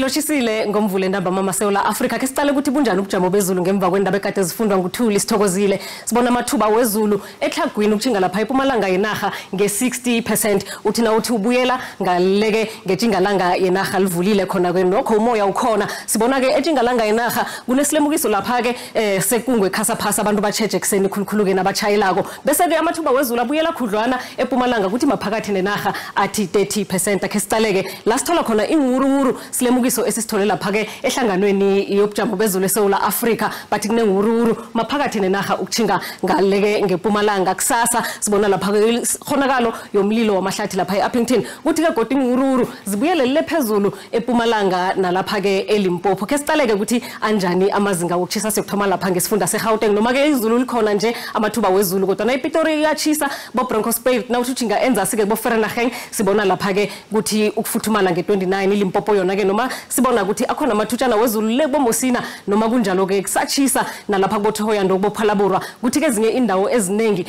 Siloshisile ngomvule ndaba mama Sewula Africa ke sicale ukuthi bunjani ubujamo bezulu ngemva kwendaba ekade zifundwa nguThuli Sithokozile sibona amathuba wezulu eTlhagwini ukujinga lapha ePumalanga yenaga nge60%. Uthina uthi ubuyela ngaleke ngejingalanga yenaga livulile khona ke nokho umoya ukhona sibona ke ejingalanga yenaga kunesilemukiso lapha ke sekungwe khasa phasa abantu bacheje kuseni khulukhuluke nabachayilako bese ke amathuba wezulu abuyela khudlwana ePumalanga ukuthi maphakathi nenaga athi 30%. Ke sicaleke la sithola khona inguruhuru silemukiso esisithole lapha ke ehlanganweni yobujamo bezulu eSouth Africa bathi kunenguruhuru maphakathi nenaga ukujinga ngaleke ngePumalanga kusasa sibona lapha ke khonakalo yomlilo wamahlathi lapha eUppington kuthi ke godwa inguruhuru zibuyele lephezulu ePumalanga nalapha ke eLimpopo. Ke sicaleke ukuthi anjani amazinga wokuchisa sekuthoma lapha ngesifunda seGauteng noma ke izulu likhona nje amathuba wezulu kodwa na ePitori iyachisa bo Broncos Bay na uthujinga enza sike bo Vereeniging sibona lapha ke ukuthi ukufuthumala nge29 iLimpopo yona ke noma sibona ukuthi akhona amathutshana wezulu lebo Mosina noma kunjalo ke kusachisa nalapha kubo Thohoyandou kubo Phalaborwa kuthi ke ezinye indawo eziningi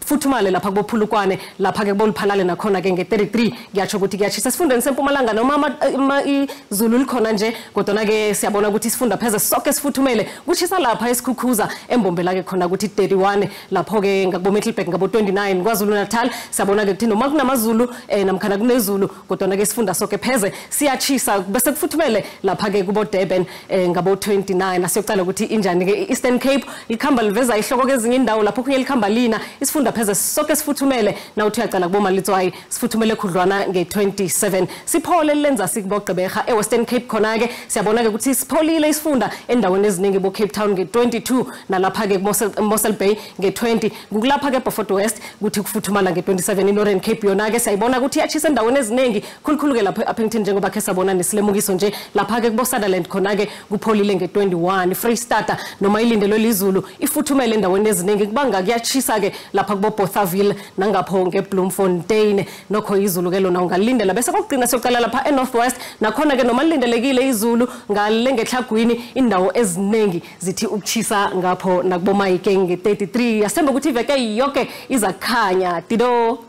futhumale lapha kubo Phulukwane lapha ke boliphalale nakhona ke nge33 ngiyatsho ukuthi kuyachisa sifundeni seMpumalanga noma izulu likhona nje kodwa ke siyabona ukuthi isifunda pheze sonke sifuthumele kuchisa lapha esikhukhuza embombela ke khona ukuthi 31 lapho ke ngakubo Middelburg ngabo 29 kwaZulu Natal siyabona ke ukuthi noma kunamazulu namkhana kunezulu kodwa ke isifunda sonke pheze siyachisa bese kufuthumele lapha ke kubo Durban ngabo 29 asiyocala ukuthi injani ke Eastern Cape ikhamba liveza ihloko ke ezinye indawo lapho kunye likhamba lina isifunda pheze sonke sifuthumele na uthi uyacala kubo Malitswayi sifuthumele khudlwana nge27 siphole lenza sikubogqebeha eWestern Cape khona ke siyabona ke ukuthi sipholile isifunda endaweni eziningi bo Cape Town nge22 nalapha ke Mossel Bay nge20 kukulapha ke Beaufort West kuthi kufuthumala nge27 iNorthern Cape yona ke siyayibona ukuthi yachisa endaweni eziningi khulukhuluke lapha eUppington njengoba ke sabona nesilemukiso nje lapha ke kubo Sutherland khona ke kupholile nge21 Freystata noma ilindelwe lizulu ifuthumele endaweni eziningi kubanga kuyachisa ke lapha kubo Bothaville nangapho ngeBloemfontein nokho izulu ke lona ungalindela bese kokugcina siyocala lapha eNorthwest nakhona ke noma lilindelekile izulu ngale ngeTlhagwini indawo eziningi zithi ukuchisa ngapho nakubo Mahikeng nge33 yasemba ukuthi iveke yonke izakhanya tido.